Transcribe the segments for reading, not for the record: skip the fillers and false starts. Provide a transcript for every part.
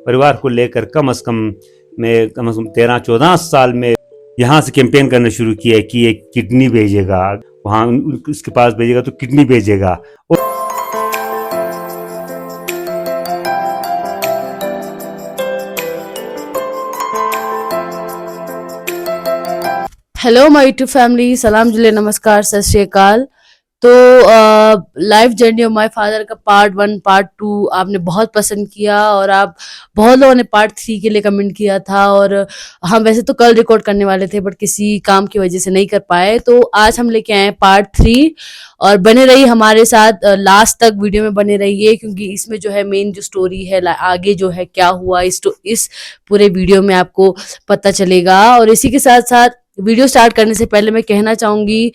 परिवार को लेकर कम से कम 13-14 साल में यहाँ से कैंपेन करना शुरू किया कि ये किडनी भेजेगा, वहाँ उसके पास भेजेगा तो किडनी भेजेगा। हेलो माय यूट्यूब फैमिली, सलाम जुले, नमस्कार, सत श्री अकाल। तो life journey of my father का पार्ट 1 पार्ट 2 आपने बहुत पसंद किया और आप बहुत लोगों ने पार्ट 3 के लिए कमेंट किया था। और हम वैसे तो कल रिकॉर्ड करने वाले थे बट किसी काम की वजह से नहीं कर पाए, तो आज हम लेके आए पार्ट 3। और बने रही हमारे साथ, लास्ट तक वीडियो में बने रहिए क्योंकि इसमें जो है मेन जो स्टोरी है आगे जो है क्या हुआ इस पूरे वीडियो में आपको पता चलेगा। और इसी के साथ साथ वीडियो स्टार्ट करने से पहले मैं कहना चाहूंगी,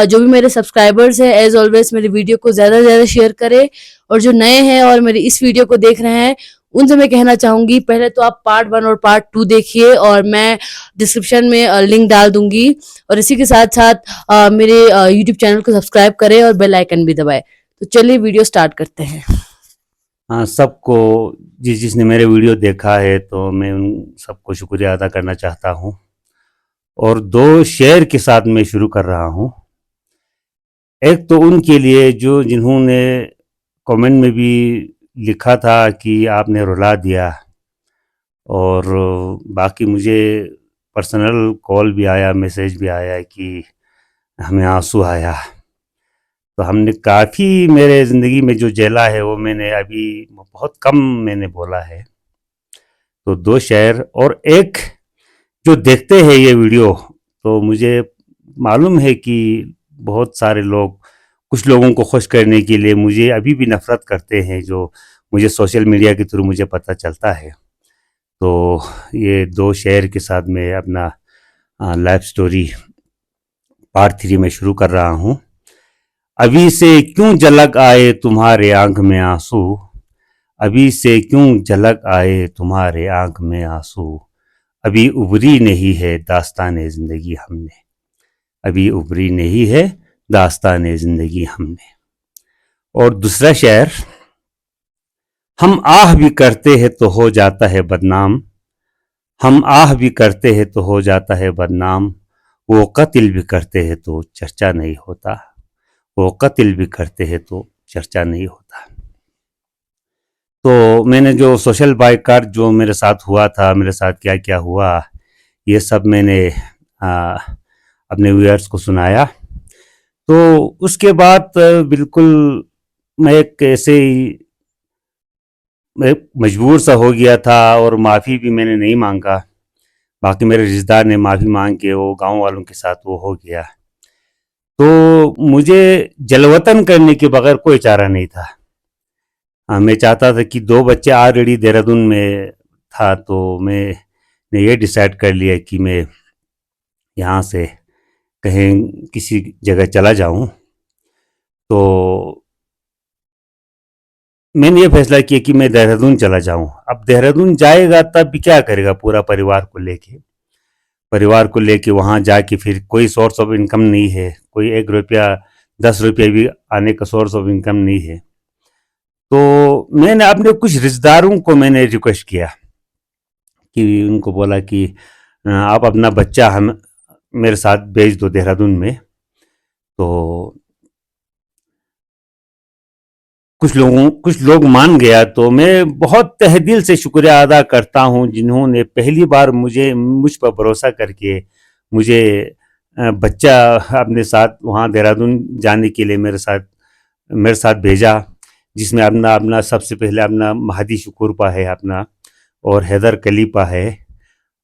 जो भी मेरे सब्सक्राइबर्स हैं एज ऑलवेज मेरे वीडियो को ज़्यादा से ज़्यादा शेयर करें। और जो नए हैं और मेरे इस वीडियो को देख रहे हैं उनसे मैं कहना चाहूंगी, पहले तो आप पार्ट 1 और पार्ट 2 देखिए और मैं डिस्क्रिप्शन में लिंक डाल दूंगी। और इसी के साथ साथ मेरे यूट्यूब चैनल को सब्सक्राइब करें और बेल आइकन भी दबाएं। तो चलिए वीडियो स्टार्ट करते हैं। हाँ, सबको जिसने मेरे वीडियो देखा है तो मैं उन सबको शुक्रिया अदा करना चाहता हूँ। और 2 शेयर के साथ मैं शुरू कर रहा हूँ। एक तो उनके लिए जिन्होंने कमेंट में भी लिखा था कि आपने रुला दिया, और बाकी मुझे पर्सनल कॉल भी आया, मैसेज भी आया कि हमें आंसू आया। तो हमने काफ़ी मेरे ज़िंदगी में जो झेला है वो मैंने अभी बहुत कम मैंने बोला है। तो 2 शेयर, और एक जो देखते हैं ये वीडियो, तो मुझे मालूम है कि बहुत सारे लोग कुछ लोगों को खुश करने के लिए मुझे अभी भी नफ़रत करते हैं, जो मुझे सोशल मीडिया के थ्रू मुझे पता चलता है। तो ये 2 शेयर के साथ मैं अपना लाइफ स्टोरी पार्ट 3 में शुरू कर रहा हूँ। अभी से क्यों झलक आए तुम्हारे आंख में आंसू, अभी से क्यों झलक आए तुम्हारे आंख में आंसू, अभी उभरी नहीं है दास्ताने ज़िंदगी हमने, अभी उभरी नहीं है दास्ताने ज़िंदगी हमने। और दूसरा शेर, हम आह भी करते हैं तो हो जाता है बदनाम, हम आह भी करते हैं तो हो जाता है बदनाम, वो कत्ल भी करते हैं तो चर्चा नहीं होता, वो कत्ल भी करते हैं तो चर्चा नहीं होता। तो मैंने जो सोशल बाइकाट जो मेरे साथ हुआ था, मेरे साथ क्या क्या हुआ, ये सब मैंने अपने व्यूअर्स को सुनाया। तो उसके बाद बिल्कुल मैं एक ऐसे ही मजबूर सा हो गया था, और माफ़ी भी मैंने नहीं मांगा। बाकी मेरे रिश्तेदार ने माफ़ी मांग के वो गांव वालों के साथ वो हो गया। तो मुझे जलवतन करने के बगैर कोई चारा नहीं था। मैं चाहता था कि 2 बच्चे ऑलरेडी देहरादून में था, तो मैंने ये डिसाइड कर लिया कि मैं यहाँ से कहीं किसी जगह चला जाऊँ। तो मैंने ये फैसला किया कि मैं देहरादून चला जाऊँ। अब देहरादून जाएगा तब भी क्या करेगा पूरा परिवार को लेके वहाँ जाके फिर कोई सोर्स ऑफ इनकम नहीं है, कोई 1 रुपया 10 रुपये भी आने का सोर्स ऑफ इनकम नहीं है। तो मैंने अपने कुछ रिश्तेदारों को मैंने रिक्वेस्ट किया कि उनको बोला कि आप अपना बच्चा हम मेरे साथ भेज दो देहरादून में। तो कुछ लोग मान गया। तो मैं बहुत तहे दिल से शुक्रिया अदा करता हूँ जिन्होंने पहली बार मुझ पर भरोसा करके मुझे बच्चा अपने साथ वहाँ देहरादून जाने के लिए मेरे साथ भेजा, जिसमें अपना सबसे पहले अपना महदी शुकुरपा है अपना, और हैदर कलीपा है,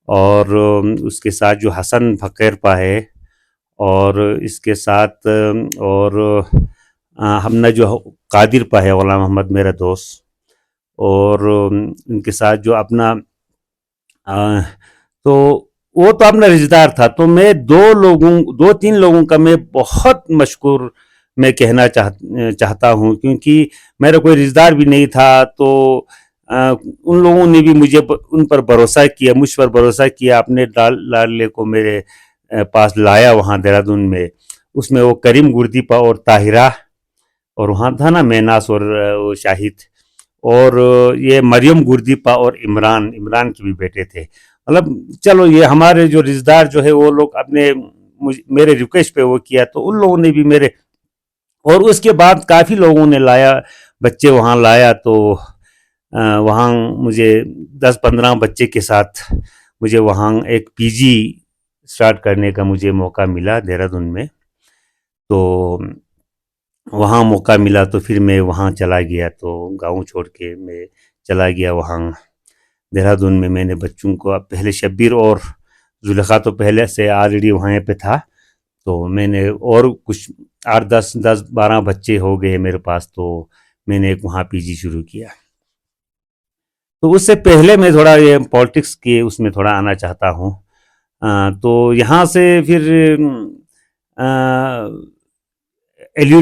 और उसके साथ जो हसन फ़कीरपा है, और इसके साथ और हमने जो कादिर पा है गुलाम मोहम्मद मेरा दोस्त, और उनके साथ जो अपना तो वो तो अपना रिश्तेदार था। तो मैं 2-3 लोगों का मैं बहुत मशकूर मैं कहना चाहता हूँ, क्योंकि मेरा कोई रिश्तेदार भी नहीं था। तो उन लोगों ने भी उन पर भरोसा किया, मुझ पर भरोसा किया, अपने लाडले को मेरे पास लाया वहाँ देहरादून में। उसमें वो करीम गुर्दीपा और ताहिरा, और वहाँ था ना मैनास और वो शाहिद, और ये मरियम गुरदीपा और इमरान इमरान के भी बेटे थे। मतलब चलो ये हमारे जो रिश्तेदार जो है वो लोग अपने मेरे रिक्वेस्ट पे वो किया, तो उन लोगों ने भी मेरे, और उसके बाद काफ़ी लोगों ने लाया, बच्चे वहाँ लाया, तो वहाँ मुझे 10-15 बच्चे के साथ मुझे वहाँ एक पीजी स्टार्ट करने का मुझे मौका मिला देहरादून में। तो वहाँ मौका मिला तो फिर मैं वहाँ चला गया, तो गाँव छोड़ के मैं चला गया वहाँ देहरादून में। मैंने बच्चों को, अब पहले शब्बीर और जुलेखा तो पहले से ऑलरेडी वहाँ पे था, तो मैंने और कुछ 8-10 10-12 बच्चे हो गए मेरे पास, तो मैंने एक वहाँ पीजी शुरू किया। तो उससे पहले मैं थोड़ा ये पॉलिटिक्स के उसमें थोड़ा आना चाहता हूँ। तो यहाँ से फिर एल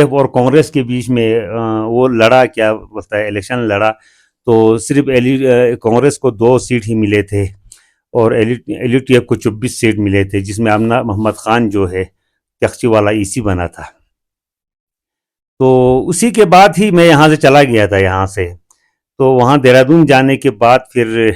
और कांग्रेस के बीच में वो लड़ा, क्या बोलता है, इलेक्शन लड़ा। तो सिर्फ कांग्रेस को 2 सीट ही मिले थे और एल को 24 सीट मिले थे, जिसमें आमना मोहम्मद खान जो है तख्ती वाला ईसी बना था। तो उसी के बाद ही मैं यहाँ से चला गया था यहाँ से। तो वहाँ देहरादून जाने के बाद फिर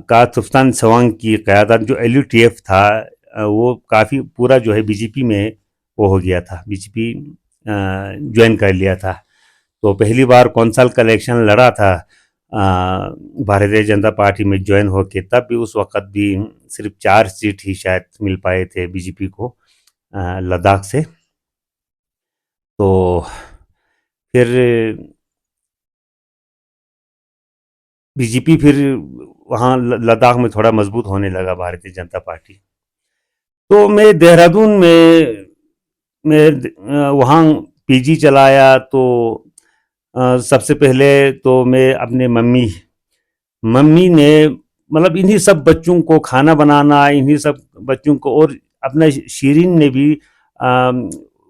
का तुफ्तान सवांग की क़यादत जो एल था, वो काफ़ी पूरा जो है बीजेपी में वो हो गया था, बीजेपी ज्वाइन कर लिया था। तो पहली बार कौंसल का इलेक्शन लड़ा था भारतीय जनता पार्टी में ज्वाइन होके, तब भी उस वक़्त भी सिर्फ 4 सीट ही शायद मिल पाए थे बीजेपी को लद्दाख से। तो फिर बीजेपी फिर वहाँ लद्दाख में थोड़ा मजबूत होने लगा भारतीय जनता पार्टी। तो मैं देहरादून में मैं वहाँ पीजी चलाया। तो सबसे पहले तो मैं अपने मम्मी मम्मी ने, मतलब इन्हीं सब बच्चों को खाना बनाना, इन्हीं सब बच्चों को, और अपना शीरीन ने भी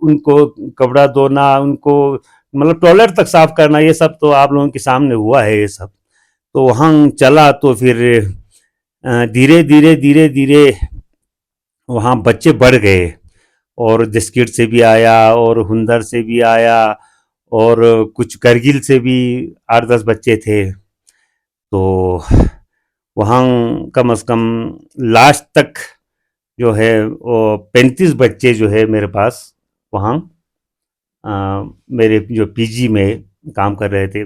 उनको कपड़ा धोना, उनको मतलब टॉयलेट तक साफ करना, ये सब तो आप लोगों के सामने हुआ है ये सब। तो वहाँ चला तो फिर धीरे धीरे धीरे धीरे वहाँ बच्चे बढ़ गए, और जसकीट से भी आया और हुंदर से भी आया और कुछ करगिल से भी 8-10 बच्चे थे। तो वहाँ कम से कम लास्ट तक जो है वो 35 बच्चे जो है मेरे पास वहाँ मेरे जो पीजी में काम कर रहे थे।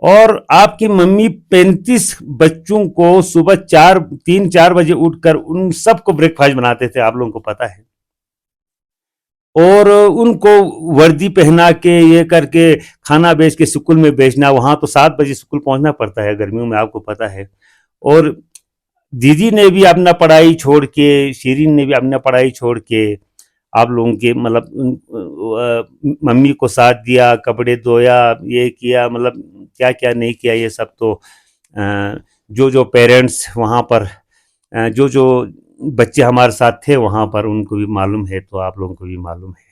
और आपकी मम्मी 35 बच्चों को सुबह 3-4 बजे उठकर उन सबको ब्रेकफास्ट बनाते थे, आप लोगों को पता है। और उनको वर्दी पहना के ये करके खाना बेच के स्कूल में बेचना, वहाँ तो 7 बजे स्कूल पहुँचना पड़ता है गर्मियों में, आपको पता है। और दीदी ने भी अपना पढ़ाई छोड़ के, शीरीन ने भी अपना पढ़ाई छोड़ के आप लोगों के मतलब मम्मी को साथ दिया, कपड़े धोया, ये किया, मतलब क्या क्या नहीं किया ये सब। तो जो जो पेरेंट्स वहाँ पर जो जो बच्चे हमारे साथ थे वहाँ पर, उनको भी मालूम है, तो आप लोगों को भी मालूम है।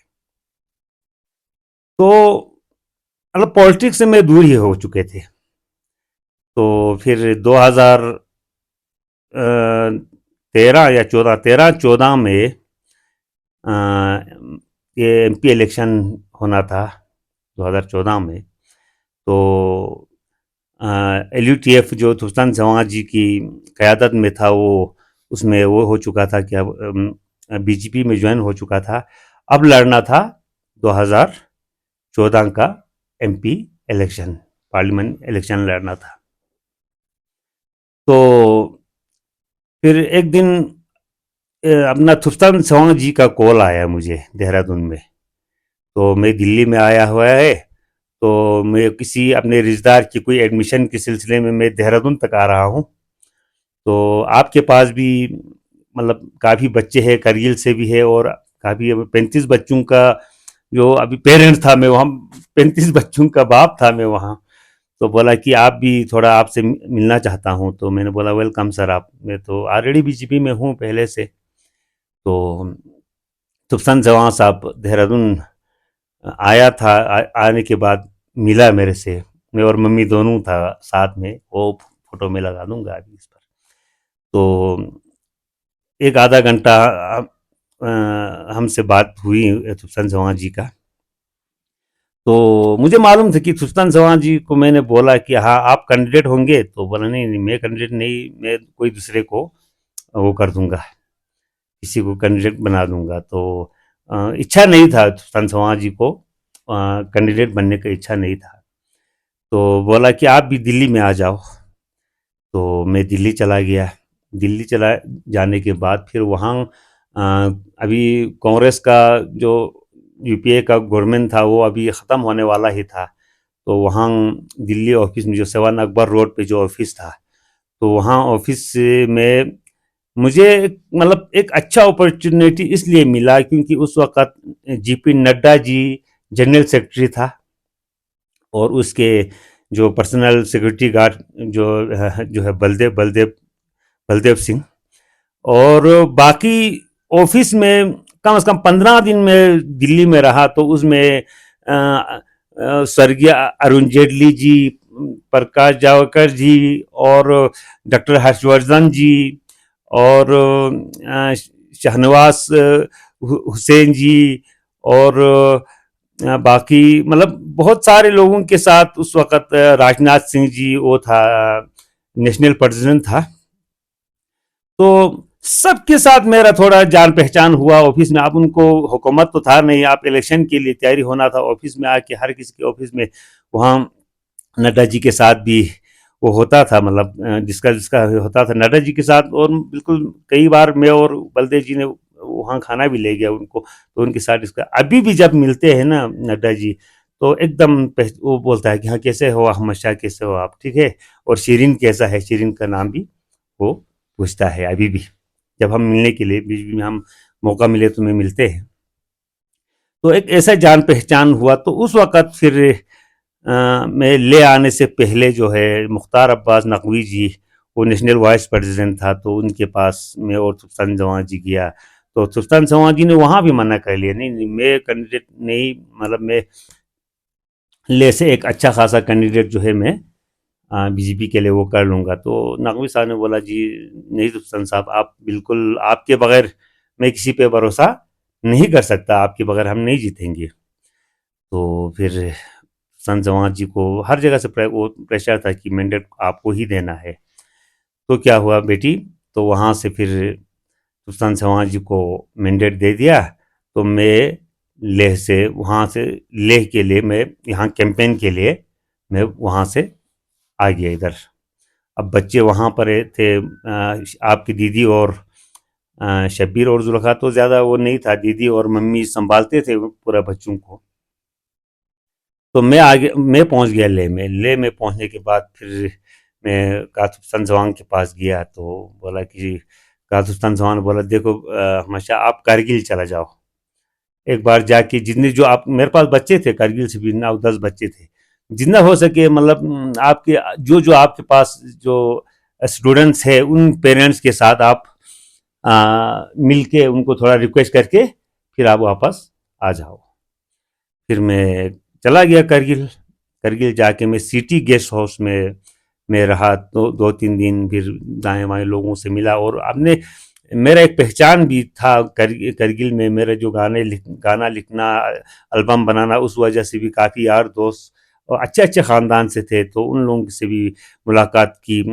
तो मतलब पॉलिटिक्स से मैं दूर ही हो चुके थे। तो फिर 2013 या 14 में अ, ये एमपी इलेक्शन होना था 2014 में। तो एल जो तुफ्तान जवां जी की क़यादत में था, वो उसमें वो हो चुका था कि अब बीजेपी में ज्वाइन हो चुका था। अब लड़ना था 2014 का एमपी इलेक्शन, पार्लियामेंट इलेक्शन लड़ना था। तो फिर एक दिन अपना तुफ्तान जवां जी का कॉल आया मुझे देहरादून में। तो मैं दिल्ली में आया हुआ है, तो मैं किसी अपने रिश्तेदार की कोई एडमिशन के सिलसिले में मैं देहरादून तक आ रहा हूँ। तो आपके पास भी मतलब काफ़ी बच्चे हैं, करगिल से भी है, और काफ़ी 35 बच्चों का जो अभी पेरेंट्स था मैं वहाँ, 35 बच्चों का बाप था मैं वहाँ। तो बोला कि आप भी थोड़ा, आपसे मिलना चाहता हूँ। तो मैंने बोला वेलकम सर, आप, मैं तो ऑलरेडी बीजेपी में हूँ पहले से। तो तुफसन जवां साहब देहरादून आया था, आने के बाद मिला मेरे से, मैं और मम्मी दोनों था साथ में, वो फोटो में लगा दूंगा अभी इस पर। तो एक आधा घंटा हमसे बात हुई तुफसन जवां जी का। तो मुझे मालूम था कि सुल्तान चौहान जी को मैंने बोला कि हाँ आप कैंडिडेट होंगे, तो बोला नहीं नहीं मैं कैंडिडेट नहीं, मैं कोई दूसरे को वो कर दूंगा, किसी को कैंडिडेट बना दूंगा। तो इच्छा नहीं था सुल्तान चौहान जी को कैंडिडेट बनने का, इच्छा नहीं था। तो बोला कि आप भी दिल्ली में आ जाओ। तो मैं दिल्ली चला गया। दिल्ली चला जाने के बाद फिर वहाँ अ, अभी कांग्रेस का जो यूपीए का गवर्नमेंट था वो अभी ख़त्म होने वाला ही था। तो वहाँ दिल्ली ऑफिस में जो सेवान अकबर रोड पे जो ऑफिस था, तो वहाँ ऑफिस में मुझे मतलब एक अच्छा अपॉर्चुनिटी इसलिए मिला क्योंकि उस वक़्त JP Nadda ji general secretary था, और उसके जो पर्सनल सिक्योरिटी गार्ड जो है बलदेव सिंह, और बाकी ऑफिस में कम से कम 15 दिन में दिल्ली में रहा। तो उसमें स्वर्गीय अरुण जेटली जी, प्रकाश जावड़ेकर जी, और डॉक्टर हर्षवर्धन जी, और शाहनवाज हुसैन जी, और बाकी मतलब बहुत सारे लोगों के साथ उस वक़्त राजनाथ सिंह जी वो था, नेशनल प्रेसिडेंट था। तो सबके साथ मेरा थोड़ा जान पहचान हुआ ऑफिस में। अब उनको हुकूमत तो था नहीं, आप इलेक्शन के लिए तैयारी होना था ऑफिस में आके, हर किसी के ऑफिस में वहाँ नड्डा जी के साथ भी वो होता था, मतलब जिसका जिसका होता था नड्डा जी के साथ। और बिल्कुल कई बार मैं और बलदेव जी ने वहाँ खाना भी ले गया उनको, तो उनके साथ इसका अभी भी जब मिलते हैं ना नड्डा जी, तो एकदम वो बोलता है कि हाँ कैसे हो अहमद शाह, कैसे हो आप, ठीक है, और शिरीन कैसा है, शिरीन का नाम भी वो पूछता है अभी भी। जब हम मिलने के लिए बीच बीच में हम मौका मिले तो मैं मिलते हैं। तो एक ऐसा जान पहचान हुआ। तो उस वक़्त फिर मैं ले आने से पहले जो है मुख्तार अब्बास नकवी जी, वो नेशनल वाइस प्रेसिडेंट था, तो उनके पास मैं और सुल्तान जवान जी गया। तो सुल्तान जवान जी ने वहाँ भी मना कर लिया, नहीं नहीं मैं कैंडिडेट नहीं, मतलब मैं ले से एक अच्छा खासा कैंडिडेट जो है मैं बीजेपी के लिए वो कर लूँगा। तो नकवी साहब ने बोला जी नहीं सुल्तान साहब, आप बिल्कुल, आपके बगैर मैं किसी पे भरोसा नहीं कर सकता, आपके बगैर हम नहीं जीतेंगे। तो फिर संत जवान जी को हर जगह से वो प्रेशर था कि मैंडेट आपको ही देना है। तो क्या हुआ बेटी, तो वहाँ से फिर संत जवान जी को मैंडेट दे दिया। तो मैं लेह से, वहाँ से लेह के लिए मैं यहाँ कैंपेन के लिए मैं वहाँ से आ गया इधर। अब बच्चे वहाँ पर थे, आपकी दीदी और शब्बीर और जुल्फ़ा, तो ज़्यादा वो नहीं था, दीदी और मम्मी संभालते थे पूरा बच्चों को। तो मैं पहुंच गया लेह में। लेह में पहुंचने के बाद फिर मैं कातुस्तान जवान के पास गया। तो बोला कि कातुस्तान जवान बोला देखो हमेशा आप कारगिल चला जाओ, एक बार जाके जितने जो आप, मेरे पास बच्चे थे कारगिल से भी 9-10 बच्चे थे, जितना हो सके मतलब आपके जो आपके पास जो स्टूडेंट्स है उन पेरेंट्स के साथ आप मिल के उनको थोड़ा रिक्वेस्ट करके फिर आप वापस आ जाओ। फिर मैं चला गया करगिल। करगिल जाके मैं सिटी गेस्ट हाउस में मैं रहा, तो 2-3 दिन फिर दाएं बाएं लोगों से मिला। और आपने, मेरा एक पहचान भी था करगिल में, मेरे जो गाना लिखना, एल्बम बनाना, उस वजह से भी काफ़ी यार दोस्त और अच्छे अच्छे ख़ानदान से थे, तो उन लोगों से भी मुलाकात की।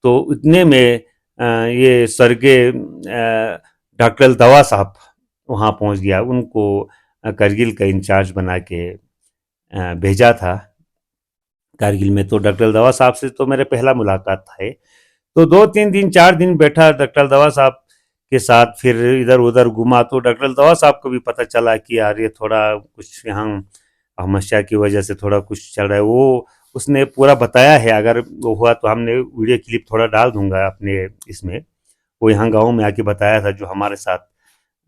तो इतने में ये स्वर्गीय डॉक्टर दवा साहब वहाँ पहुँच गया, उनको करगिल का इंचार्ज बना के भेजा था कारगिल में। तो डॉक्टर दवा साहब से तो मेरे पहला मुलाकात था। तो 2-3 दिन 4 दिन बैठा डॉक्टर दवा साहब के साथ, फिर इधर उधर घुमा। तो डॉक्टर दवा साहब को भी पता चला कि यार ये थोड़ा कुछ यहाँ अहमद शाह की वजह से थोड़ा कुछ चल रहा है। वो उसने पूरा बताया है, अगर वो हुआ तो हमने वीडियो क्लिप थोड़ा डाल दूंगा अपने इसमें। वो यहाँ गाँव में आके बताया था जो हमारे साथ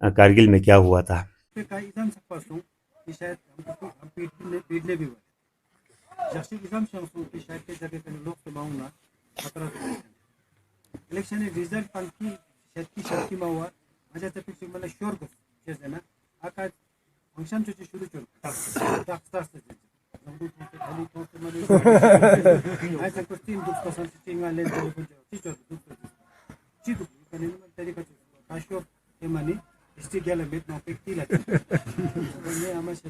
कारगिल में क्या हुआ था। इलेक्शन रिजल्ट पालखी शेतकी शेतकी मावा माझ्या तपेक्षा मला शोर गो ना आका फंक्शन जो शुरू चल ताक ताक खाली तो मध्ये ऐसा कुछ 3% चिंग वाले तो चिचो चिदु कने तरी का काशो हे माने स्टी गेला बेत ना पेक्ती ला ने आमाशे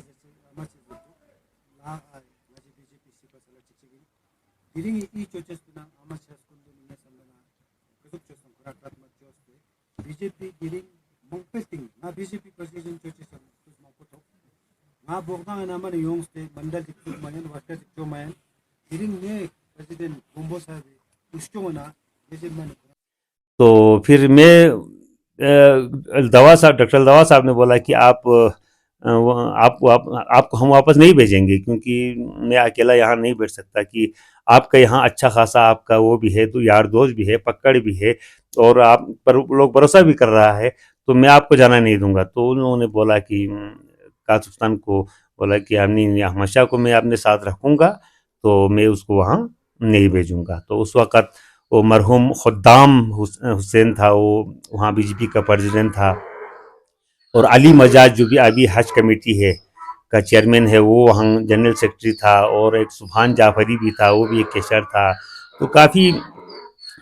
지치기 디링이 이 조체스나 아마샤스군들이 예상나 계속 조선 그라크라 맞죠스테 BJP 디링 몽페팅 나 BJP 프레시전 조체스 몽포토 나 보강 나만 용스테 만달 직접 마연 와타 직접 마연 디링 ने प्रेसिडेंट गोम्बो साहब उसको मना जैसे मैंने तो फिर मैं दवा साहब डॉक्टर दवा साहब ने बोला कि आपको हम वापस नहीं भेजेंगे, क्योंकि मैं अकेला यहाँ नहीं बैठ सकता, कि आपका यहाँ अच्छा खासा आपका वो भी है, तो यार दोस्त भी है, पकड़ भी है, और आप पर लोग भरोसा भी कर रहा है, तो मैं आपको जाना नहीं दूंगा। तो उन्होंने बोला कि काजुस्तान को बोला कि हमने हमेशा को मैं अपने साथ रखूंगा, तो मैं उसको वहाँ नहीं भेजूंगा। तो उस वक़्त वो मरहूम खुद्दाम हुसैन था, वो वहाँ बीजेपी का प्रेसिडेंट था, और अली मजाज जो भी अभी हज कमेटी है का चेयरमैन है, वो वहाँ जनरल सेक्रेटरी था, और एक सुभान जाफरी भी था, वो भी एक कैशर था। तो काफ़ी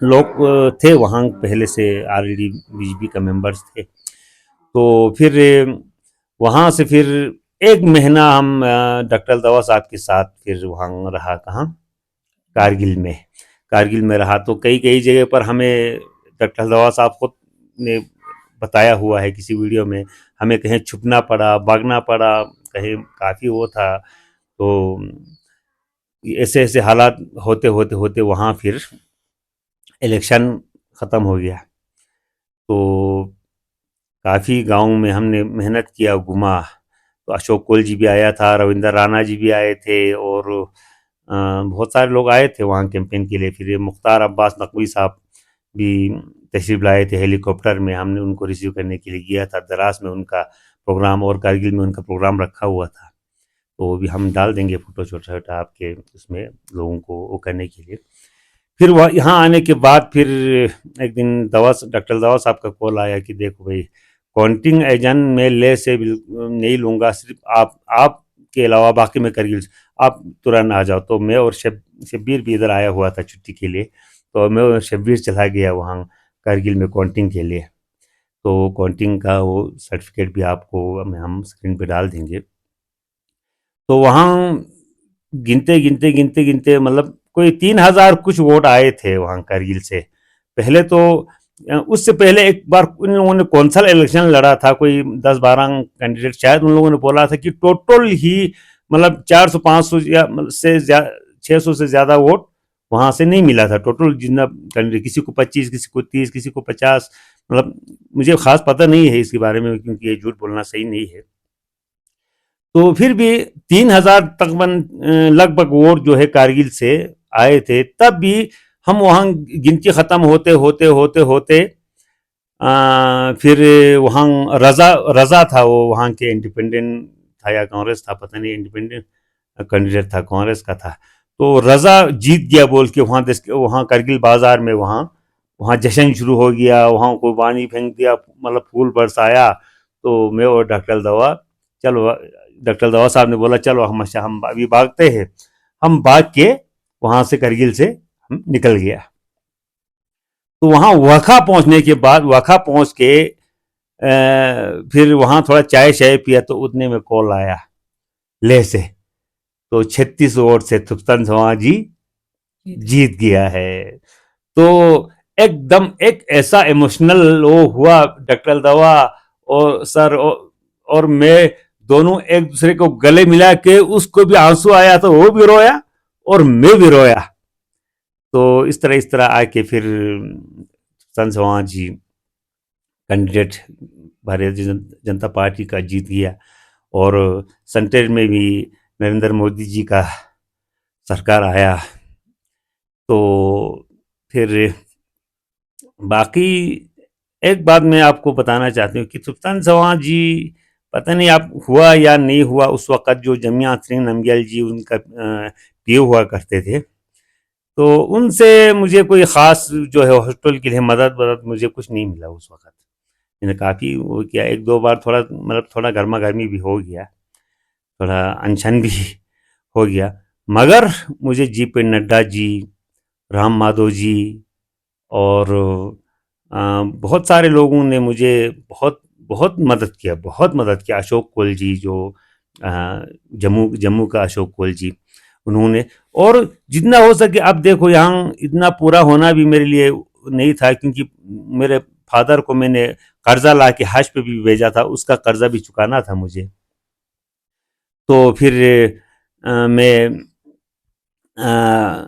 लोग थे वहाँ पहले से ऑलरेडी बीजेपी का मेंबर्स थे। तो फिर वहाँ से फिर एक महीना हम डॉक्टर दवा साहब के साथ फिर वहाँ रहा, कहाँ, कारगिल में रहा। तो कई कई जगह पर हमें डॉक्टर दवा साहब खुद ने बताया हुआ है किसी वीडियो में, हमें कहीं छुपना पड़ा, भागना पड़ा, कहीं काफ़ी वो था। तो ऐसे ऐसे हालात होते होते होते वहाँ फिर इलेक्शन ख़त्म हो गया। तो काफ़ी गाँव में हमने मेहनत किया, घुमा। तो अशोक कोल जी भी आया था, रविंद्र राणा जी भी आए थे, और बहुत सारे लोग आए थे वहाँ कैंपेन के लिए। फिर ये मुख्तार अब्बास नकवी साहब भी तशरीफ़ लाए थे हेलीकॉप्टर में, हमने उनको रिसीव करने के लिए गया था। द्रास में उनका प्रोग्राम और कारगिल में उनका प्रोग्राम रखा हुआ था, तो वो भी हम डाल देंगे फ़ोटो छोटा छोटा आपके उसमें, लोगों को वो करने के लिए। फिर वह यहाँ आने के बाद फिर एक दिन डॉक्टर दवा साहब का कॉल आया कि देखो भाई, काउंटिंग एजेंट मैं ले से नहीं लूँगा, सिर्फ आप के अलावा बाकी मैं करगिल, आप तुरंत आ जाओ। तो मैं और शब्बीर भी इधर आया हुआ था छुट्टी के लिए, तो मैं और शब्बीर चला गया वहाँ कारगिल में काउंटिंग के लिए। तो काउंटिंग का वो सर्टिफिकेट भी आपको हम स्क्रीन पे डाल देंगे। तो वहाँ गिनते मतलब कोई 3000 कुछ वोट आए थे वहाँ कारगिल से। पहले तो उससे पहले एक बार उन लोगों ने कौंसल इलेक्शन लड़ा था, कोई 10-12 कैंडिडेट, शायद उन लोगों ने बोला था कि टोटल ही मतलब 400-500 से 600 से ज़्यादा वोट वहाँ से नहीं मिला था। टोटल जितना कैंडिडेट, किसी को 25, किसी को 30, किसी को 50, मतलब मुझे खास पता नहीं है इसके बारे में, क्योंकि ये झूठ बोलना सही नहीं है। तो फिर भी 3000 तकरीबन लगभग वोट जो है कारगिल से आए थे। तब भी हम वहाँ गिनती ख़त्म होते होते होते होते फिर वहाँ रज़ा था, वो वहाँ के इंडिपेंडेंट था या कांग्रेस था, पता नहीं, इंडिपेंडेंट कैंडिडेट था, कांग्रेस का था। तो रज़ा जीत गया बोल के वहाँ कारगिल बाज़ार में वहाँ जश्न शुरू हो गया, वहाँ कुर्बानी फेंक दिया, मतलब फूल बरसाया। तो मैं और डॉक्टर दवा साहब ने बोला चलो हम अभी भागते हैं। हम भाग के वहाँ से कारगिल से हम निकल गया। तो वहाँ वखा पहुँचने के बाद, वखा पहुँच के फिर वहाँ थोड़ा चाय शाय पिया, तो उतने में कॉल आया लेह से, तो 36 वोट से थुप्तन सवा जी जीत गया है। तो एकदम एक ऐसा इमोशनल वो हुआ, डॉक्टर दवा और सर और मैं दोनों एक दूसरे को गले मिला के, उसको भी आंसू आया तो वो भी रोया और मैं भी रोया। तो इस तरह आके फिर चौहान जी कैंडिडेट भारतीय जनता पार्टी का जीत गया, और सेंटर में भी नरेंद्र मोदी जी का सरकार आया। तो फिर बाकी एक बात मैं आपको बताना चाहती हूँ कि सुल्तान चौहान जी, पता नहीं आप हुआ या नहीं हुआ, उस वक़्त जो जमिया सिंह नमग्याल जी उनका पीओ हुआ करते थे, तो उनसे मुझे कोई ख़ास जो है हॉस्टल के लिए मदद मुझे कुछ नहीं मिला उस वक़्त। मैंने काफ़ी वो किया, 1-2 बार थोड़ा मतलब थोड़ा गर्मा-गर्मी भी हो गया, थोड़ा अनशन भी हो गया, मगर मुझे जे.पी. नड्डा जी, राम माधव जी और बहुत सारे लोगों ने मुझे बहुत मदद किया। अशोक कोल जी जो जम्मू का अशोक कोल जी, उन्होंने। और जितना हो सके, अब देखो यहाँ इतना पूरा होना भी मेरे लिए नहीं था, क्योंकि मेरे फादर को मैंने कर्जा ला के हज पे भी भेजा था, उसका कर्जा भी चुकाना था मुझे। तो फिर मैं अ,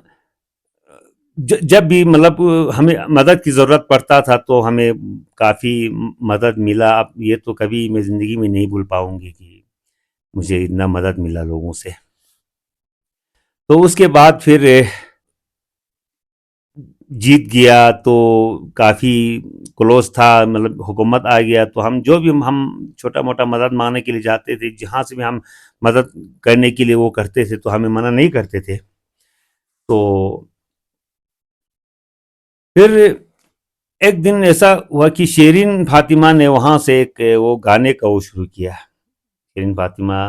जब भी मतलब हमें मदद की ज़रूरत पड़ता था तो हमें काफ़ी मदद मिला। अब ये तो कभी मैं ज़िंदगी में नहीं भूल पाऊंगी कि मुझे इतना मदद मिला लोगों से। तो उसके बाद फिर जीत गया तो काफ़ी क्लोज था, मतलब हुकूमत आ गया तो हम जो भी हम छोटा मोटा मदद मांगने के लिए जाते थे, जहाँ से भी हम मदद करने के लिए वो करते थे, तो हमें मना नहीं करते थे। तो फिर एक दिन ऐसा हुआ कि शेरिन फातिमा ने वहाँ से एक वो गाने का वो शुरू किया। शेरिन फातिमा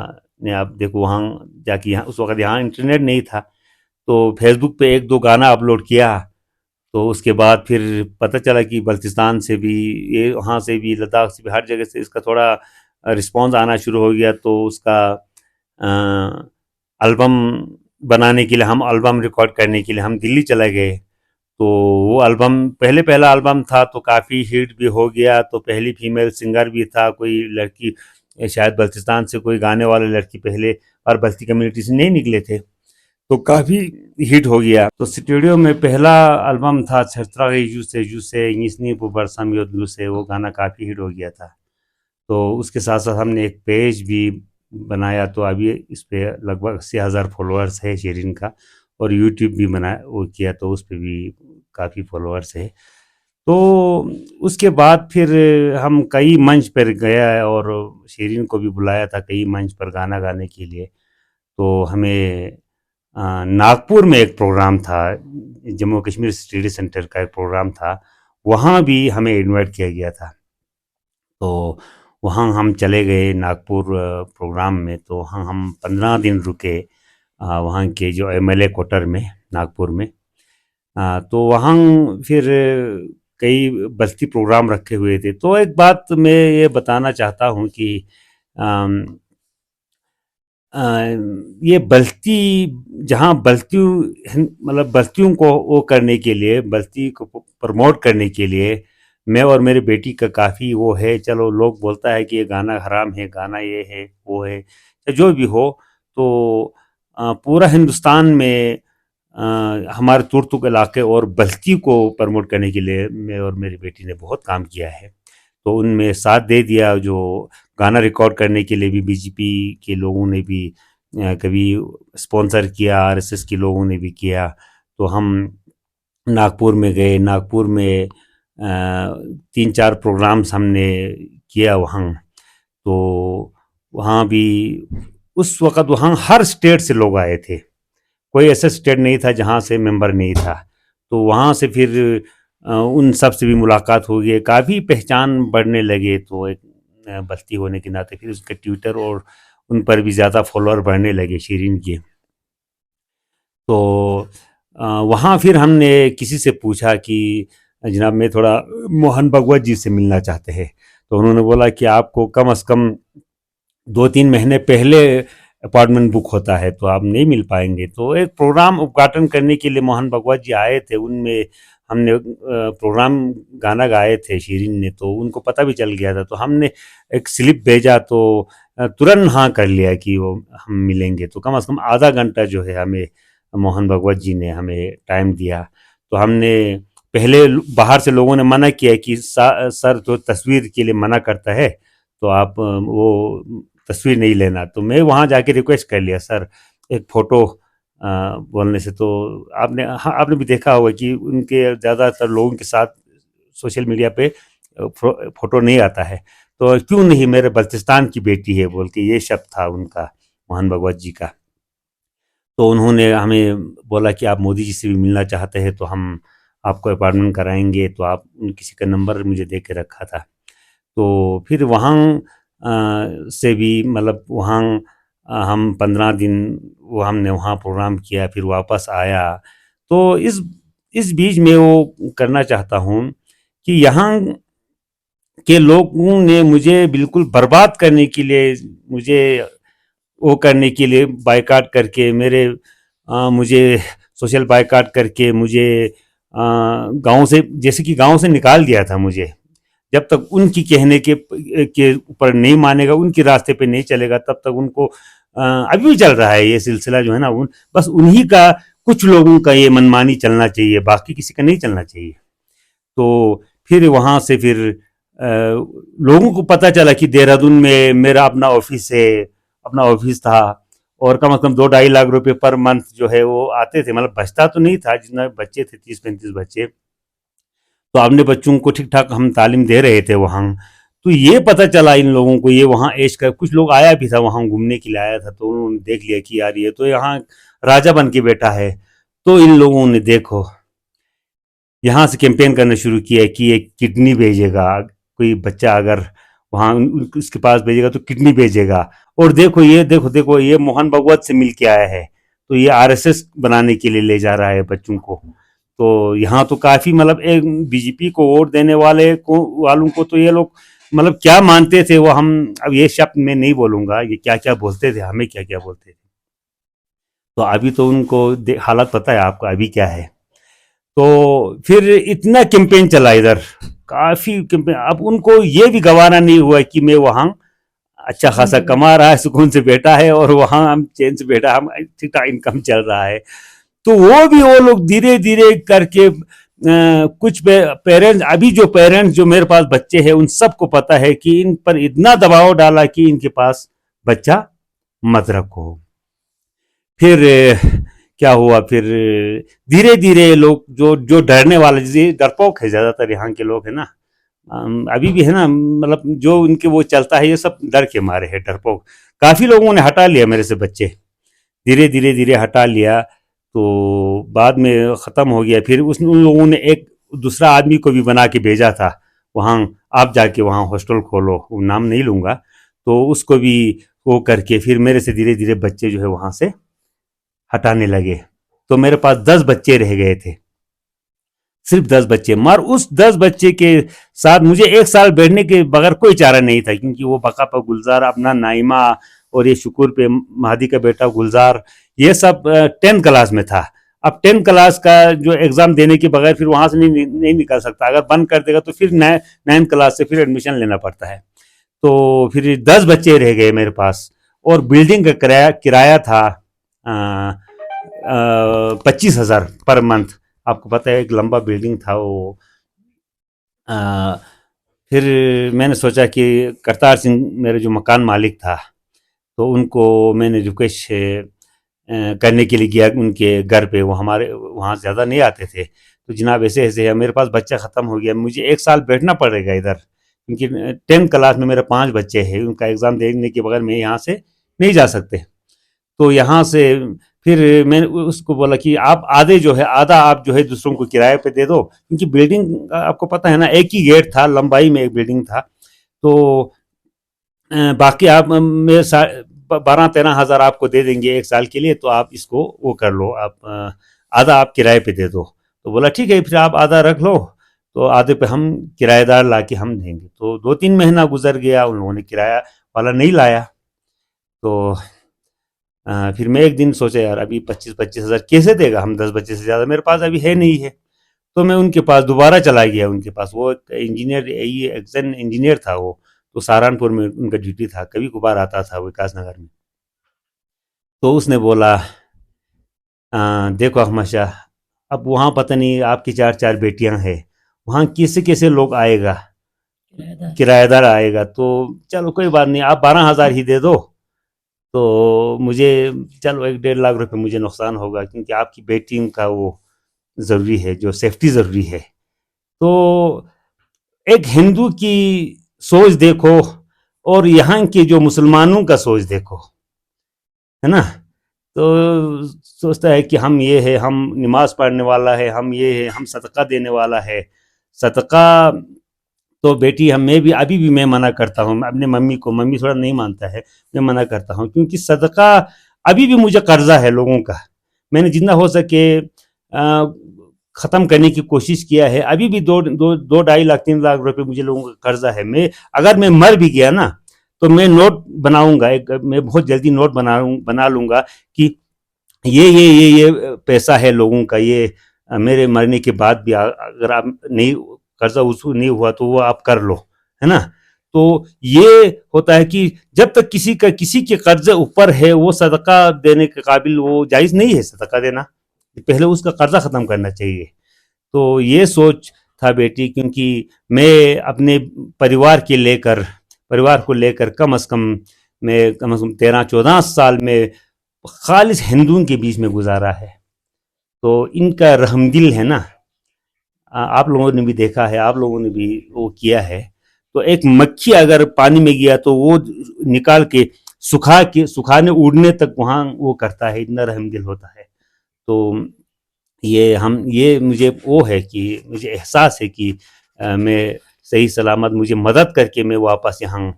ने, आप देखो वहाँ जाके, यहाँ उस वक्त यहाँ इंटरनेट नहीं था, तो फेसबुक पे एक दो गाना अपलोड किया। तो उसके बाद फिर पता चला कि बल्तिस्तान से भी, ये वहाँ से भी, लद्दाख से भी, हर जगह से इसका थोड़ा रिस्पॉन्स आना शुरू हो गया। तो उसका एल्बम बनाने के लिए, हम एल्बम रिकॉर्ड करने के लिए हम दिल्ली चले गए। तो वो एल्बम पहला एल्बम था तो काफ़ी हिट भी हो गया। तो पहली फीमेल सिंगर भी था कोई लड़की, शायद बल्तिस्तान से कोई गाने वाले लड़की पहले, और बस्ती कम्युनिटी से नहीं निकले थे, तो काफ़ी हिट हो गया। तो स्टूडियो में पहला एल्बम था छत्रा जूसे इंग्लिशनी बुबरसम योदलू से, वो गाना काफ़ी हिट हो गया था। तो उसके साथ साथ हमने एक पेज भी बनाया, तो अभी इस पे लगभग 80,000 फॉलोअर्स है शेरिन का। और यूट्यूब भी बना वो किया, तो उस पे भी काफ़ी फॉलोअर्स है। तो उसके बाद फिर हम कई मंच पर गया और शेरिन को भी बुलाया था कई मंच पर गाना गाने के लिए। तो हमें नागपुर में एक प्रोग्राम था, जम्मू कश्मीर स्टडी सेंटर का एक प्रोग्राम था, वहाँ भी हमें इनवाइट किया गया था। तो वहाँ हम चले गए नागपुर प्रोग्राम में। तो वहाँ हम 15 दिन रुके वहाँ के जो एमएलए क्वार्टर में, नागपुर में। तो वहाँ फिर कई बस्ती प्रोग्राम रखे हुए थे। तो एक बात मैं ये बताना चाहता हूँ कि अम, अ, ये बस्ती, जहाँ बस्तियों, मतलब बस्तियों को वो करने के लिए, बस्ती को प्रमोट करने के लिए, मैं और मेरी बेटी का काफ़ी वो है। चलो, लोग बोलता है कि ये गाना हराम है, गाना ये है वो है, या जो भी हो। तो पूरा हिंदुस्तान में हमारे तुर्तुक इलाके और बस्ती को प्रमोट करने के लिए मैं और मेरी बेटी ने बहुत काम किया है। तो उनमें साथ दे दिया। जो गाना रिकॉर्ड करने के लिए भी बीजेपी के लोगों ने भी कभी स्पॉन्सर किया, आरएसएस के लोगों ने भी किया। तो हम नागपुर में गए, नागपुर में 3-4 प्रोग्राम्स हमने किया वहाँ। तो वहाँ भी उस वक़्त वहाँ हर स्टेट से लोग आए थे, कोई ऐसा स्टेट नहीं था जहाँ से मेंबर नहीं था। तो वहाँ से फिर उन सब से भी मुलाकात हो गई, काफ़ी पहचान बढ़ने लगे। तो एक बस्ती होने के नाते फिर उसके ट्विटर और उन पर भी ज़्यादा फॉलोअर बढ़ने लगे शेरिन के। तो वहाँ फिर हमने किसी से पूछा कि जनाब, मैं थोड़ा मोहन भगवत जी से मिलना चाहते हैं। तो उन्होंने बोला कि आपको कम से कम 2-3 महीने पहले अपार्टमेंट बुक होता है, तो आप नहीं मिल पाएंगे। तो एक प्रोग्राम उद्घाटन करने के लिए मोहन भगवत जी आए थे, उनमें हमने प्रोग्राम गाना गाए थे शेरिन ने, तो उनको पता भी चल गया था। तो हमने एक स्लिप भेजा, तो तुरंत हाँ कर लिया कि वो हम मिलेंगे। तो कम से कम आधा घंटा जो है हमें मोहन भगवत जी ने हमें टाइम दिया। तो हमने पहले बाहर से लोगों ने मना किया कि सर तो तस्वीर के लिए मना करता है, तो आप वो तस्वीर नहीं लेना। तो मैं वहाँ जाके रिक्वेस्ट कर लिया, सर एक फ़ोटो बोलने से। तो आपने, हाँ, आपने भी देखा होगा कि उनके ज़्यादातर लोगों के साथ सोशल मीडिया पे फ़ोटो नहीं आता है। तो क्यों नहीं, मेरे बल्तिस्तान की बेटी है बोल के ये शब्द था उनका, मोहन भगवत जी का। तो उन्होंने हमें बोला कि आप मोदी जी से भी मिलना चाहते हैं तो हम आपको अपॉइंटमेंट कराएंगे। तो आप, किसी का नंबर मुझे दे के रखा था। तो फिर वहाँ से भी, मतलब वहाँ हम 15 दिन वो हमने वहाँ प्रोग्राम किया, फिर वापस आया। तो इस बीच में वो करना चाहता हूँ कि यहाँ के लोगों ने मुझे बिल्कुल बर्बाद करने के लिए, मुझे वो करने के लिए बायकॉट करके मेरे मुझे सोशल बायकॉट करके मुझे गांव से, जैसे कि गांव से निकाल दिया था मुझे। जब तक उनकी कहने के ऊपर नहीं मानेगा, उनके रास्ते पे नहीं चलेगा, तब तक उनको अभी भी चल रहा है ये सिलसिला जो है ना, बस उन्हीं का, कुछ लोगों का ये मनमानी चलना चाहिए, बाकी किसी का नहीं चलना चाहिए। तो फिर वहाँ से फिर लोगों को पता चला कि देहरादून में मेरा अपना ऑफिस है, अपना ऑफिस था, और कम से कम 2-2.5 लाख रुपए पर मंथ जो है वो आते थे। मतलब बचता तो नहीं था, जितना बच्चे थे 30-35 बच्चे, तो अपने बच्चों को ठीक ठाक हम तालीम दे रहे थे वहाँ। तो ये पता चला इन लोगों को, ये वहाँ ऐश कर, कुछ लोग आया भी था वहाँ घूमने के लिए आया था, तो उन्होंने देख लिया कि यार ये तो यहाँ राजा बन के बैठा है। तो इन लोगों ने देखो यहाँ से कैंपेन करना शुरू किया कि एक किडनी भेजेगा, कोई बच्चा अगर वहाँ उसके पास भेजेगा तो किडनी भेजेगा। और देखो ये, देखो ये मोहन भगवत से मिल के आया है, तो ये आरएसएस बनाने के लिए ले जा रहा है बच्चों को। तो यहाँ तो काफी, मतलब एक बीजेपी को वोट देने वालों को तो ये लोग मतलब क्या मानते थे वो, हम अब ये शब्द मैं नहीं बोलूंगा, ये क्या क्या बोलते थे, हमें क्या क्या बोलते थे। तो अभी तो उनको हालत पता है आपको अभी क्या है। तो फिर इतना कैंपेन चला इधर, काफी कैंपेन। अब उनको ये भी गवारा नहीं हुआ कि मैं वहां अच्छा खासा कमा रहा है, सुकून से बैठा है, और वहां हम चैन से बैठा, हम ठीक ठाक इनकम चल रहा है। तो वो लोग धीरे धीरे करके कुछ पेरेंट्स, अभी जो पेरेंट्स जो मेरे पास बच्चे हैं, उन सबको पता है कि इन पर इतना दबाव डाला कि इनके पास बच्चा मत रखो। फिर क्या हुआ, फिर धीरे धीरे लोग जो जो डरने वाले, जैसे डरपोक है ज्यादातर यहाँ के लोग है ना, अभी भी है ना, मतलब जो उनके वो चलता है, ये सब डर के मारे है, डरपोक। काफी लोगों ने हटा लिया मेरे से बच्चे, धीरे धीरे धीरे हटा लिया। तो बाद में खत्म हो गया। फिर उन लोगों ने एक दूसरा आदमी को भी बना के भेजा था वहाँ, आप जाके वहाँ हॉस्टल खोलो, वो नाम नहीं लूंगा। तो उसको भी वो करके फिर मेरे से धीरे धीरे बच्चे जो है वहां से हटाने लगे। तो मेरे पास 10 बच्चे रह गए थे, सिर्फ 10 बच्चे। मगर उस 10 बच्चे के साथ मुझे 1 साल बैठने के बगैर कोई चारा नहीं था, क्योंकि वो बका पर गुलजार, अपना नाइमा, और ये शुक्र पे महादी का बेटा गुलजार, ये सब 10th क्लास में था। अब 10th क्लास का जो एग्जाम देने के बगैर फिर वहां से नहीं निकल सकता, अगर बंद कर देगा तो फिर 9th क्लास से फिर एडमिशन लेना पड़ता है। तो फिर 10 बच्चे रह गए मेरे पास, और बिल्डिंग का किराया था 25,000 पर मंथ। आपको पता है एक लंबा बिल्डिंग था वो। आ, फिर मैंने सोचा कि करतार सिंह मेरे जो मकान मालिक था, तो उनको मैंने रिक्वेस्ट करने के लिए गया उनके घर पे। वो हमारे वहाँ ज़्यादा नहीं आते थे। तो जनाब ऐसे ऐसे है, मेरे पास बच्चा ख़त्म हो गया, मुझे 1 साल बैठना पड़ेगा इधर, क्योंकि 10th क्लास में मेरे 5 बच्चे हैं, उनका एग्ज़ाम देने के बगैर मैं यहाँ से नहीं जा सकते। तो यहाँ से फिर मैंने उसको बोला कि आप आधे जो है, आधा आप जो है दूसरों को किराए पे दे दो, क्योंकि बिल्डिंग आपको पता है ना, एक ही गेट था, लंबाई में एक बिल्डिंग था। तो बाकी आप मैं 12-13 हज़ार आपको दे देंगे 1 साल के लिए, तो आप इसको वो कर लो, आप आधा आप किराए पे दे दो। तो बोला ठीक है, फिर आप आधा रख लो, तो आधे पे हम किराएदार ला के हम देंगे। तो 2-3 महीना गुजर गया, उन लोगों ने किराया वाला नहीं लाया। तो फिर मैं एक दिन सोचा यार अभी 25-25 हज़ार कैसे देगा, हम 10 बच्चे से ज़्यादा मेरे पास अभी है नहीं है। तो मैं उनके पास दोबारा चला गया, उनके पास। वो एक इंजीनियर, ये एक्सन इंजीनियर था वो, तो सहारनपुर में उनका ड्यूटी था, कभी कभार आता था विकास नगर में। तो उसने बोला देखो अहमद शाह, अब वहाँ पता नहीं आपकी 4-4 बेटियां हैं, वहाँ कैसे कैसे लोग आएगा, किराएदार आएगा। तो चलो कोई बात नहीं, आप 12,000 ही दे दो, तो मुझे चलो 1-1.5 लाख रुपए मुझे नुकसान होगा, क्योंकि आपकी बेटी का वो ज़रूरी है, जो सेफ्टी ज़रूरी है। तो एक हिंदू की सोच देखो, और यहाँ के जो मुसलमानों का सोच देखो, है ना। तो सोचता है कि हम ये है, हम नमाज पढ़ने वाला है, हम ये है, हम सदका देने वाला है। सदका तो बेटी मैं भी अभी भी मैं मना करता हूँ अपने मम्मी को, मम्मी थोड़ा नहीं मानता है, मैं मना करता हूँ, क्योंकि सदका अभी भी मुझे कर्जा है लोगों का। मैंने जितना हो सके ख़त्म करने की कोशिश किया है। अभी भी 2-2.5 लाख 3 लाख रुपए मुझे लोगों का कर्जा है। अगर मैं मर भी गया ना, तो मैं नोट बनाऊंगा, मैं बहुत जल्दी नोट बना लूंगा कि ये पैसा है लोगों का, ये मेरे मरने के बाद भी अगर आप नहीं कर्जा वसूल नहीं हुआ तो वो आप कर लो, है ना। तो ये होता है कि जब तक किसी के कर्जे ऊपर है वो सदका देने के काबिल, वो जायज़ नहीं है सदका देना, पहले उसका कर्जा ख़त्म करना चाहिए। तो ये सोच था बेटी, क्योंकि मैं अपने परिवार को लेकर कम से कम 13-14 साल में खालिस हिंदुओं के बीच में गुजारा है। तो इनका रहमदिल है ना, आप लोगों ने भी देखा है, आप लोगों ने भी वो किया है। तो एक मक्खी अगर पानी में गया तो वो निकाल के सुखाने उड़ने तक वहाँ वो करता है, इतना रहमदिल होता है। तो ये मुझे वो है कि मुझे एहसास है कि मैं सही सलामत, मुझे मदद करके मैं वापस यहाँ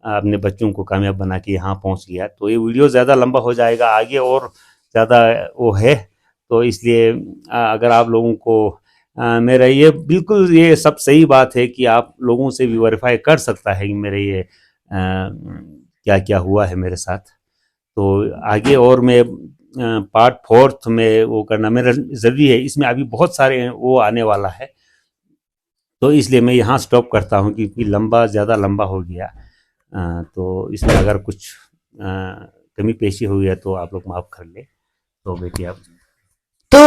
अपने बच्चों को कामयाब बना के यहाँ पहुँच गया। तो ये वीडियो ज़्यादा लंबा हो जाएगा आगे, और ज़्यादा वो है, तो इसलिए अगर आप लोगों को मेरा ये बिल्कुल ये सब सही बात है कि आप लोगों से भी वेरीफाई कर सकता है कि मेरे ये क्या क्या हुआ है मेरे साथ। तो आगे और मैं पार्ट 4 में वो करना मेरा ज़रूरी है, इसमें अभी बहुत सारे वो आने वाला है। तो इसलिए मैं यहाँ स्टॉप करता हूँ क्योंकि ज़्यादा लंबा हो गया। तो इसमें अगर कुछ कमी पेशी हुई है तो आप लोग माफ़ कर ले। तो बेटी आप तो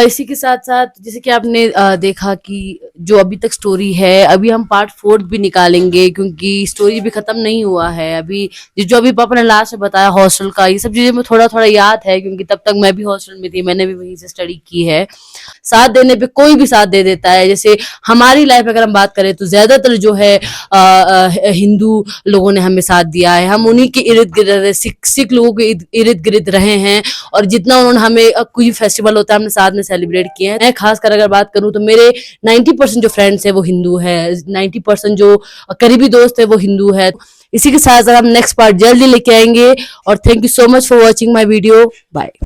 इसी के साथ साथ जैसे कि आपने देखा कि जो अभी तक स्टोरी है, अभी हम पार्ट 4 भी निकालेंगे क्योंकि स्टोरी भी खत्म नहीं हुआ है। अभी जो अभी पापा ने लास्ट में बताया हॉस्टल का, ये सब चीजें मुझे थोड़ा थोड़ा याद है क्योंकि तब तक मैं भी हॉस्टल में थी, मैंने भी वहीं से स्टडी की है। साथ देने पे कोई भी साथ दे देता है। जैसे हमारी लाइफ अगर हम बात करें तो ज्यादातर जो है हिंदू लोगों ने हमें साथ दिया है, हम उन्हीं के इर्द गिर्द रहे, सिख लोगों के इर्द गिर्द रहे हैं, और जितना उन्होंने हमें कोई फेस्टिवल होता है हमने साथ में सेलिब्रेट किए हैं। मैं खासकर अगर बात करूं तो मेरे 90% जो फ्रेंड्स है वो हिंदू है, 90% जो करीबी दोस्त है वो हिंदू है। इसी के साथ हम नेक्स्ट पार्ट जल्दी लेके आएंगे, और thank you so much for watching my video. Bye.